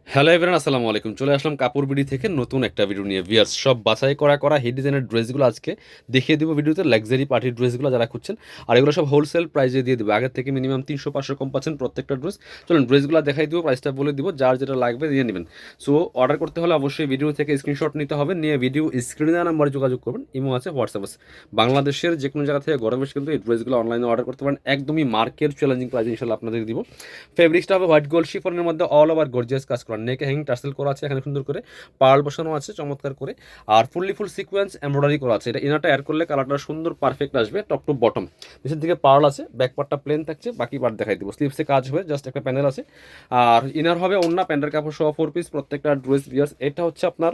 Hello everyone, আসসালামু আলাইকুম। চলে আসলাম কাপড় বিডি থেকে নতুন একটা ভিডিও নিয়ে। ভিউয়ার্স, সব বাছাই করা হিট ডিজাইনের ড্রেসগুলো আজকে দেখিয়ে দেবো ভিডিওতে। লাক্সারি পার্টির ড্রেসগুলো যারা খুঁজছেন, আর এগুলো সব হোলসেল প্রাইসে দিয়ে দেবো। আগের থেকে মিনিমাম 300-500 কম পাচ্ছেন প্রত্যেকটা ড্রেস। চলুন ড্রেসগুলো দেখাই দেবো, প্রাইসটা বলে দিব, যার যেটা লাগবে দিয়ে নেবেন। সো অর্ডার করতে হলে অবশ্যই ভিডিও থেকে স্ক্রিনশট নিতে হবে, নিয়ে ভিডিও স্ক্রিনে দেওয়া নাম্বারে যোগাযোগ করবেন। ইমো আছে, হোয়াটসঅ্যাপ আছে। বাংলাদেশের যে কোনো জায়গা থেকে ঘরে বসে কিন্তু এই ড্রেসগুলো অনলাইনে অর্ডার করতে পারেন একদমই মার্কেট চ্যালেঞ্জিং প্রাইসে ইনশাল্লাহ আপনাদের দিব। ফেব্রিক্সটা হবে হোয়াইট গোল্ড শিফনের মধ্যে অল ওভার গর্জিয়াস কাজ করা, নেকে হ্যাঙ্গিং টার্সেল করা আছে, এখানে সুন্দর করে পার্ল বসানো আছে চমৎকার করে, আর ফুল সিকোয়েন্স এমব্রয়ডারি করা আছে। এটা ইনারটা অ্যাড করলে কালারটা সুন্দর পারফেক্ট আসবে, টপ টু বটম। নিচের দিকে পার্ল আছে, ব্যাক পার্টটা প্লেন থাকছে, বাকি পার্ট দেখাই দিব। স্লিভসে কাজ হবে, জাস্ট একটা প্যানেল আছে। আর ইনার হবে অন্য প্যান্টের কাপড় সহ 4 পিস প্রত্যেকটা ড্রেস বিয়ার্স। এটা হচ্ছে আপনার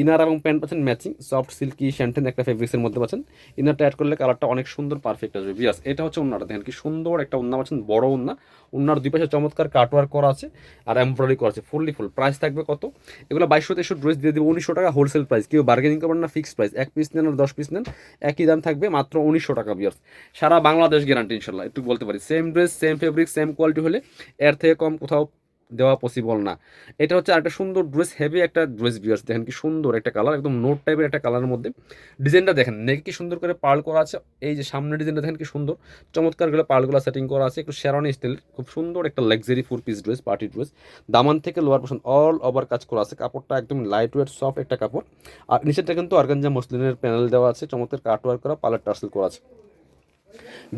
ইনার এবং প্যান্ট পাচ্ছেন ম্যাচিং, সফট সিল্কি শ্যান্টেন একটা ফেব্রিক্সের মধ্যে পাচ্ছেন। ইনারটা অ্যাড করলে কালারটা অনেক সুন্দর পারফেক্ট আসবে বিয়ার্স। এটা হচ্ছে ওন্নাটা, দেখেন কি সুন্দর একটা ওন্না পাচ্ছেন, বড় ওন্না। ওন্নার দুই পাশে চমৎকার কাটওয়ার্ক করা আছে আর এমব্রয়ডারি করা আছে, ফুল। প্রাইস থাকবে কত? এগুলো 2200-2300 ড্রেস দিয়ে দেবো 1900 টাকা হোলসেল প্রাইস। কেউ বার্গেনিং করবেন না, ফিক্সড প্রাইস। এক পিস নেন আর 10 পিস নেন, একই দাম থাকবে, মাত্র 1900 টাকা বিয়ার্স। সারা বাংলাদেশ গ্যারান্টি ইনশাল্লাহ। একটু বলতে পারি, same dress same fabric same quality হলে এর থেকে কম কোথাও দেওয়া পসিবল না। এটা হচ্ছে একটা সুন্দর ড্রেস, হেভি একটা ড্রেস বিয়ার্স। দেখেন কি সুন্দর একটা কালার, একদম নোট টাইপের একটা কালারের মধ্যে। ডিজাইনটা দেখেন, নেক কি সুন্দর করে পার্ল করা আছে। এই যে সামনে ডিজাইনটা দেখেন কি সুন্দর, চমৎকার করে পার্লগুলো সেটিং করা আছে, একটু শেরওয়ানি স্টাইল, খুব সুন্দর একটা luxury 4 piece dress, party dress. দামান থেকে লোয়ার পোর্শন অল ওভার কাজ করা আছে, কাপড়টা একদম লাইট ওয়েট সফট একটা কাপড়। আর নিচেরটা কিন্তু অর্গানজা মসলিনের প্যানেল দেওয়া আছে, চমৎকার কাটওয়ার্ক করা, পার্লার টার্সেল করা আছে।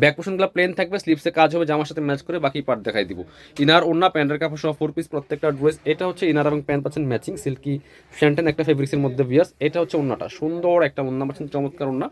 ব্যাক পোর্শনগুলো প্লেন থাকবে, স্লিপসে কাজ হবে জামার সাথে ম্যাচ করে, বাকি পার্ট দেখাই দিব। ইনার ওন্না প্যান্টের কাপড় সহ 4 পিস প্রত্যেকটা ড্রেস। এটা হচ্ছে ইনার এবং প্যান্ট পাচ্ছেন ম্যাচিং, সিল্কি শ্যান্টেন একটা ফেব্রিক্সের মধ্যে বিয়াস। এটা হচ্ছে ওন্নাটা, সুন্দর একটা ওন্না পাচ্ছেন, চমৎকার ওন্না,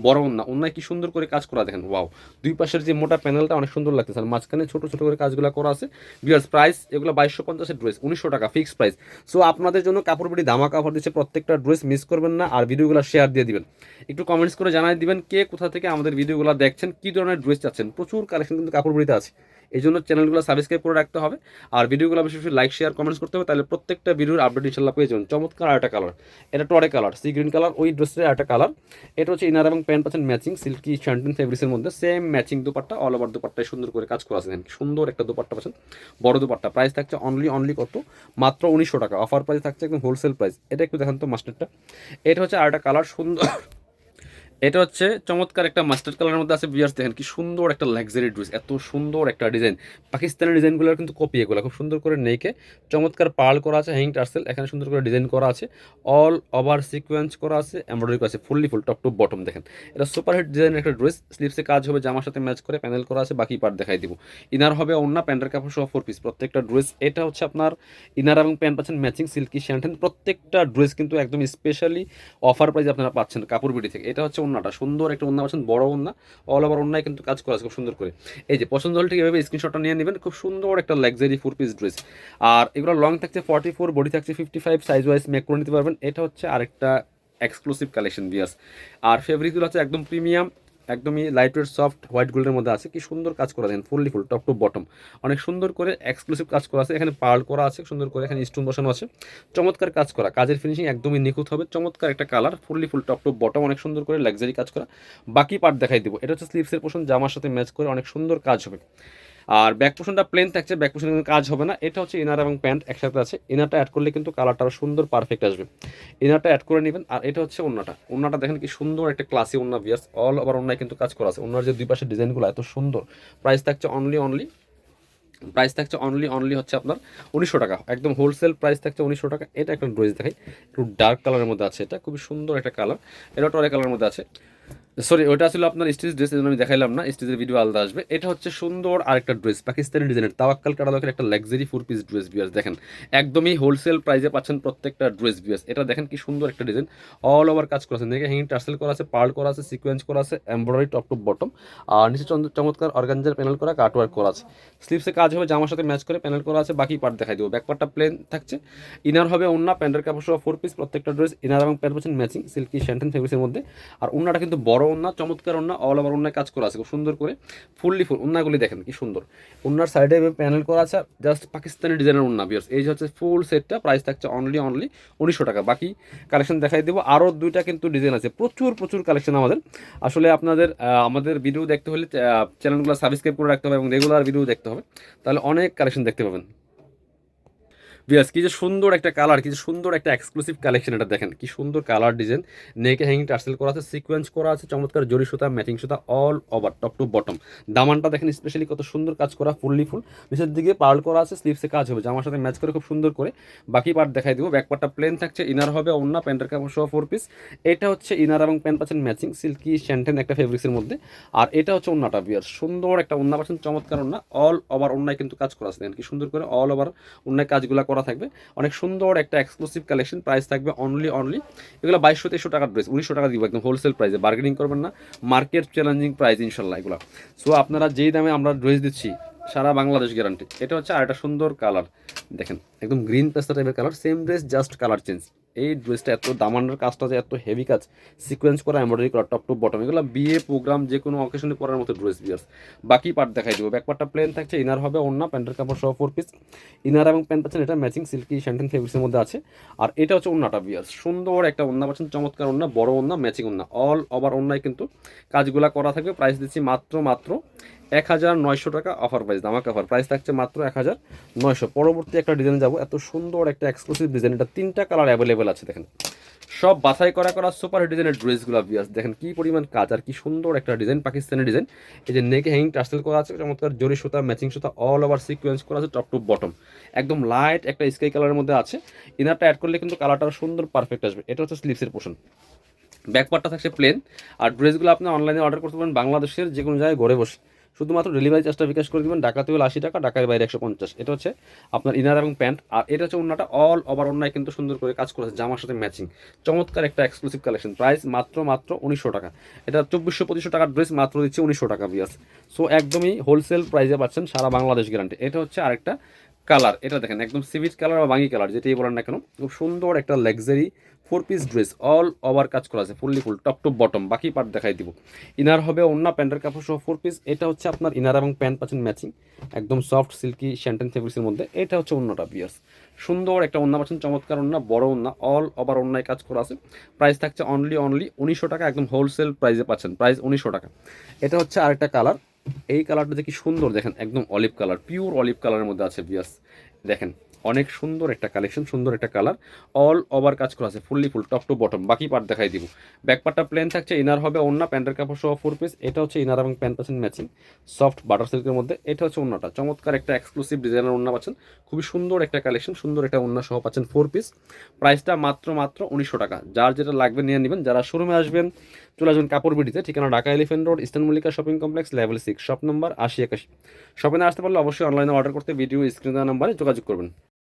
বড় ওন্না। ওন্নায় কি সুন্দর করে কাজ করা দেখেন, ওয়াও। দুই পাশের যে মোটা প্যানেলটা অনেক সুন্দর লাগতেছে, আর মাঝখানে ছোট ছোট করে কাজগুলো করা আছে বিয়ার্স। প্রাইস এগুলো 2250 ড্রেস, 1900 টাকা ফিক্স প্রাইস। সো আপনাদের জন্য কাপড় বিড়ি ধামা কাপড় দিচ্ছে, প্রত্যেকটা ড্রেস মিস করবেন না, আর ভিডিওগুলো শেয়ার দিয়ে দিবেন। একটু কমেন্টস করে জানাই দিবেন কে কোথা থেকে আমাদের ভিডিওগুলো দেখছেন, কী ধরনের ড্রেস চাচ্ছেন। প্রচুর কালেকশন কিন্তু কাপড় বিড়িতে আছে, এই জন্য চ্যানেলগুলো সাবস্ক্রাইব করে রাখতে হবে, আর ভিডিওগুলো বেশি বেশি লাইক শেয়ার কমেন্টস করতে হবে, তাহলে প্রত্যেকটা ভিডিওর আপডেট ইনশাল্লাহ পেয়ে যাবেন। চমৎকার আরেকটা কালার, এটা টরে কালার, সি গ্রিন কালার, ওই ড্রেসের আরেকটা কালার। এটা হচ্ছে ইনার এবং প্যান্ট পাচ্ছেন ম্যাচিং, সিল্কি শ্যান্টেন ফেব্রিক্সের মধ্যে, same matching dupatta, all over দুপাট্টায় সুন্দর করে কাজ করা আছে। সুন্দর একটা দুপাট্টা পাচ্ছেন, বড় দুপাট্টা। প্রাইস থাকছে অনলি কত? মাত্র 1900 টাকা। অফার প্রাইস থাকছে একদম হোলসেল প্রাইস। এটা একটু দেখান তো মাস্টারটা। এটা হচ্ছে আরেকটা কালার, সুন্দর। এটা হচ্ছে চমৎকার একটা মাস্টার্ড কালারের মধ্যে আছে বিয়ার্স। দেখেন কি সুন্দর একটা লাক্সারি ড্রেস, এত সুন্দর একটা ডিজাইন। পাকিস্তানের ডিজাইনগুলোর কিন্তু কপি এগুলো, খুব সুন্দর করে নেকে চমৎকার পার্ল করা আছে, হ্যাঙ্গিং টার্সেল এখানে সুন্দর করে ডিজাইন করা আছে, অল ওভার সিকোয়েন্স করা আছে, এমব্রয়ডারি করা আছে, ফুল টপ টু বটম। দেখেন এটা সুপার হিট ডিজাইনের একটা ড্রেস। স্লিপসে কাজ হবে জামার সাথে ম্যাচ করে, প্যানেল করা আছে, বাকি পার্ট দেখাই দিব। ইনার হবে অন্য প্যান্টের কাপড় সহ 4 পিস প্রত্যেকটা ড্রেস। এটা হচ্ছে আপনার ইনার এবং প্যান্ট পাচ্ছেন ম্যাচিং, সিল্কি শ্যান্টেন। প্রত্যেকটা ড্রেস কিন্তু একদম স্পেশালি অফার প্রাইস আপনারা পাচ্ছেন কাপড় বিডি থেকে। এটা হচ্ছে ওন্নাটা, সুন্দর একটা ওন্না পাচ্ছেন, বড় ওন্না, অল ওভার ওন্নায় কিন্তু কাজ করা আছে খুব সুন্দর করে। এই যে পছন্দ হলে ঠিক এভাবে স্ক্রিনশটটা নিয়ে নেবেন। খুব সুন্দর একটা লাক্সারি 4 পিস ড্রেস। আর এগুলো লং থাকছে 44, বডি থাকছে 55, সাইজ ওয়াইজ মেক করে নিতে পারবেন। এটা হচ্ছে আরেকটা এক্সক্লুসিভ কালেকশন বিয়াস। আর ফেব্রিকগুলো হচ্ছে একদম প্রিমিয়াম, একদমই লাইট ওয়েট সফট হোয়াইট গোল্ডের মধ্যে আছে। কি সুন্দর কাজ করা দেন, ফুল টপ টু বটম, অনেক সুন্দর করে এক্সক্লুসিভ কাজ করা আছে। এখানে পার্ল করা আছে সুন্দর করে, এখানে স্টোন বসানো আছে, চমৎকার কাজ করা। কাজের ফিনিশিং একদমই নিখুঁত হবে, চমৎকার একটা colour, full top to bottom, অনেক সুন্দর করে লাক্সারি কাজ করা। বাকি পার্ট দেখাই দিব। এটা হচ্ছে স্লিভসের পোর্শন, জামার সাথে ম্যাচ করে অনেক সুন্দর কাজ হবে। আর ব্যাক পোর্শনটা প্লেন থাকছে, ব্যাক পোর্শনে কিন্তু কাজ হবে না। এটা হচ্ছে ইনার এবং প্যান্ট একসাথে আছে। ইনারটা অ্যাড করলে কিন্তু কালারটা আরও সুন্দর পারফেক্ট আসবে, ইনারটা অ্যাড করে নেবেন। আর এটা হচ্ছে ওন্নাটা, ওন্নাটা দেখেন কি সুন্দর একটা ক্লাসি ওন্না বিয়ার্স, অল ওভার ওন্নায় কিন্তু কাজ করা আছে। ওন্নার যে দুই পাশের ডিজাইনগুলো এত সুন্দর। প্রাইস থাকছে অনলি হচ্ছে আপনার 1900 টাকা, একদম হোলসেল প্রাইস থাকছে 1900 টাকা। এটা একটা ড্রেস দেখাই, একটু ডার্ক কালারের মধ্যে আছে, এটা খুবই সুন্দর একটা কালার। এটা টরে কালারের মধ্যে আছে, সরি ওটা ছিল আপনার স্টিচ ড্রেস, এই জন্য আমি দেখাইলাম না, স্টিচের ভিডিও আলাদা আসবে। এটা হচ্ছে সুন্দর আরেকটা ড্রেস, পাকিস্তানি ডিজাইনের তাওয়াক্কাল কাটালকের একটা লাক্সারি 4 পিস ড্রেস বিয়ার্স। দেখেন একদমই হোলসেল প্রাইসে পাচ্ছেন প্রত্যেকটা ড্রেস বিয়ার্স। এটা দেখেন কি সুন্দর একটা ডিজাইন, অল ওভার কাজ করা আছে, নেকে হ্যাঙ্গিং টার্সেল করা আছে, পার্ল করা আছে, সিকোয়েন্স করা আছে, এমব্রয়ডারি টপ টু বটম। আর নিচে চমৎকার অর্গানজার প্যানেল করা, কাটওয়ার্ক করা আছে। স্লিভসে কাজ হবে জামার সাথে ম্যাচ করে, প্যানেল করা আছে, বাকি পার্ট দেখাই দেবো। ব্যাক পার্টটা প্লেন থাকছে। ইনার হবে ওন্না প্যান্টের কাপড় সহ 4 পিস প্রত্যেকটা ড্রেস। ইনার এবং প্যান্ট পাচ্ছেন ম্যাচিং, সিল্কি শ্যান্টেন ফেব্রিক্সের মধ্যে। আর ওন্নাটা কিন্তু বড় ওন্না, চমৎকার ওন্না, অল ওভার ওন্নায় কাজ করা আছে খুব সুন্দর করে, ফুল ওন্নাগুলি দেখেন কি সুন্দর। ওন্নার সাইডে প্যানেল করা আছে, জাস্ট পাকিস্তানি ডিজাইনের ওন্না বিয়ার্স। এই যে হচ্ছে ফুল সেটটা, প্রাইস থাকছে অনলি 1900 টাকা। বাকি কালেকশন দেখাই দেবো, আরও দুইটা কিন্তু ডিজাইন আছে, প্রচুর কালেকশন আমাদের। আসলে আপনাদের আমাদের ভিডিও দেখতে হলে চ্যানেলগুলো সাবস্ক্রাইব করে রাখতে হবে এবং রেগুলার ভিডিও দেখতে হবে, তাহলে অনেক কালেকশন দেখতে পাবেন। বিয়াস কি যে সুন্দর একটা কালার, কি যে সুন্দর একটা এক্সক্লুসিভ কালেকশন, এটা দেখেন কি সুন্দর কালার ডিজাইন, নেকে হ্যাঙ্গিং টার্সেল করা আছে, সিকোয়েন্স করা আছে, চমৎকার জরি সুতা, ম্যাচিং সুতা all over top to bottom. দামানটা দেখেন স্পেশালি কত সুন্দর কাজ করা, ফুললি ফুল, নিচের দিকে পার্ল করা আছে, স্লিভসে কাজ হবে, জামার সাথে ম্যাচ করে খুব সুন্দর করে। বাকি পার্ট দেখাই দিব। ব্যাক পার্টটা প্লেন থাকছে, ইনার হবে ওন্না, প্যান্টের কাপড় সহ 4 পিস। এটা হচ্ছে ইনার এবং প্যান্ট পাচ্ছেন ম্যাচিং সিল্কি শ্যান্টেন একটা ফেব্রিক্সের মধ্যে। আর এটা হচ্ছে ওন্নাটা বিয়ার, সুন্দর একটা ওন্না পাচ্ছেন, চমৎকার ওন্না, অল ওভার ওন্নায় কিন্তু কাজ করা আছে, দেখেন কি সুন্দর করে অল ওভার ওন্নায় কাজগুলো করা থাকবে। অনেক সুন্দর একটা এক্সক্লুসিভ কালেকশন, প্রাইস থাকবে অনলি এগুলো 2200-2300 টাকার ড্রেস, 1900 টাকা দিব একদম হোলসেল প্রাইসে, বার্গেনিং করবেন না, মার্কেট চ্যালেঞ্জিং প্রাইস ইনশাল্লাহ এগুলো। সো আপনারা যেই দামে আমরা ড্রেস দিচ্ছি সারা বাংলাদেশ গ্যারান্টি। এটা হচ্ছে আরেকটা সুন্দর কালার, দেখেন একদম গ্রিন পেস্তা টাইপের colour, same dress just colour change. এই ড্রেসটা এত দামানের কাজটা যে এত হেভি কাজ, সিকোয়েন্স করা, এমব্রয়ডারি করা, টপ টু বটম, এগুলো বিয়ে প্রোগ্রাম যে কোনো অকেশনে পরার মতো ড্রেস বিয়ার্স। বাকি পার্ট দেখাই দেবো। ব্যাক পার্টটা প্লেন থাকছে, ইনার হবে ওন্না, প্যান্টের কাপড় সহ 4 পিস, ইনার এবং প্যান্ট পাচ্ছেন এটা ম্যাচিং সিল্কি শ্যান্টেন ফেব্রিক্সের মধ্যে আছে। আর এটা হচ্ছে ওন্নাটা বিয়ার্স, সুন্দর একটা ওন্না পাচ্ছেন, চমৎকার ওন্না, বড় ওন্না, ম্যাচিং ওন্না, অল ওভার ওন্নায় কিন্তু কাজগুলা করা থাকবে। প্রাইস দিচ্ছি মাত্র 1900 টাকা, অফার প্রাইস, ধামাকা অফার প্রাইস থাকছে মাত্র 1900। পরবর্তী একটা ডিজাইন যাবো, এত সুন্দর একটা এক্সক্লুসিভ ডিজাইন, এটা 3টা কালার অ্যাভেলেবেল আছে, দেখেন সব বাছাই করা সুপার হিট ডিজাইনের ড্রেসগুলো বিয়াস, দেখেন কি পরিমাণ কাজ আর কি সুন্দর একটা ডিজাইন, পাকিস্তানি ডিজাইন। এই যে নেকে হ্যাঙ্গিং টার্সেল করা আছে, চমৎকার জরি সুতা, ম্যাচিং সুতা অল ওভার সিকোয়েন্স করা আছে, টপ টু বটম একদম লাইট একটা স্কাই কালারের মধ্যে আছে। ইনারটা অ্যাড করলে কিন্তু কালারটা সুন্দর পারফেক্ট আসবে। এটা হচ্ছে স্লিভসের পোর্শন, ব্যাক পার্টটা থাকছে প্লেন। আর ড্রেসগুলো আপনি অনলাইনে অর্ডার করতে পারেন বাংলাদেশের যে কোনো জায়গায় ঘরে বসে, শুধুমাত্র ডেলিভারি চার্জটা বিকাশ করে দেবেন, ঢাকাতে হলে 80 টাকা, ঢাকার বাইরে 150। এটা হচ্ছে আপনার ইনার এবং প্যান্ট। আর এটা হচ্ছে ওন্নাটা, অল ওভার ওন্নায় কিন্তু সুন্দর করে কাজ করেছে, জামার সাথে ম্যাচিং, চমৎকার একটা এক্সক্লুসিভ কালেকশন। প্রাইস মাত্র 1900 টাকা। এটা 2400-2500 টাকার ড্রেস মাত্র দিচ্ছে 1900 টাকা বিয়াস। সো একদমই হোলসেল প্রাইসে পাচ্ছেন, সারা বাংলাদেশ গ্যারান্টি। এটা হচ্ছে আরেকটা কালার, এটা দেখেন একদম সিভিট কালার বা বাঙ্গি কালার, যেটাই বলেন না কেন, খুব সুন্দর একটা luxury 4 piece dress, all over কাজ করা আছে, fully full, top to bottom. বাকি পার্ট দেখাই দিব। ইনার হবে ওন্না, প্যান্টের কাপড় সহ 4 পিস। এটা হচ্ছে আপনার ইনার এবং প্যান্ট পাচ্ছেন ম্যাচিং, একদম সফট সিল্কি শ্যান্টেন ফেব্রিক্সের মধ্যে। এটা হচ্ছে ওন্নাটা বিয়ার্স, সুন্দর একটা ওন্না পাচ্ছেন, চমৎকার ওন্না, বড় ওন্না, অল ওভার ওন্নায় কাজ করা আছে। প্রাইস থাকছে অনলি 1900 টাকা, একদম হোলসেল প্রাইসে পাচ্ছেন, প্রাইস 1900 টাকা। এটা হচ্ছে আরেকটা কালার, এই কালারটা দেখি সুন্দর, দেখেন একদম অলিভ কালার, পিওর অলিভ কালারের মধ্যে আছে বিয়াস, দেখেন অনেক সুন্দর একটা কালেকশন, সুন্দর একটা কালার, অল ওভার কাজ করা আছে, fully full, top to bottom. বাকি পার্ট দেখাই দিব। ব্যাক পার্টটা প্লেন থাকছে, ইনার হবে ওন্না, প্যান্টের কাপড় সহ 4 পিস। এটা হচ্ছে ইনার এবং প্যান্ট পাচ্ছেন ম্যাচিং, সফট বাটার সিল্কের মধ্যে। এটা হচ্ছে ওন্নাটা, চমৎকার একটা এক্সক্লুসিভ ডিজাইনের ওন্না পাচ্ছেন, খুবই সুন্দর একটা কালেকশন, সুন্দর একটা ওন্না সহ পাচ্ছেন 4 পিস। প্রাইসটা মাত্র 1900 টাকা। যার যেটা লাগবে নিয়ে নেবেন। যারা শোরুমে আসবেন চলে আসবেন কাপড় বিডিতে, ঠিকানা Dhaka elephant road, eastern Mallika shopping complex, level 6, shop number 8081। শপে না আসতে পারলে অবশ্যই অনলাইনে অর্ডার করতে ভিডিও স্ক্রিনে দেওয়া নাম্বারে যোগাযোগ করবেন।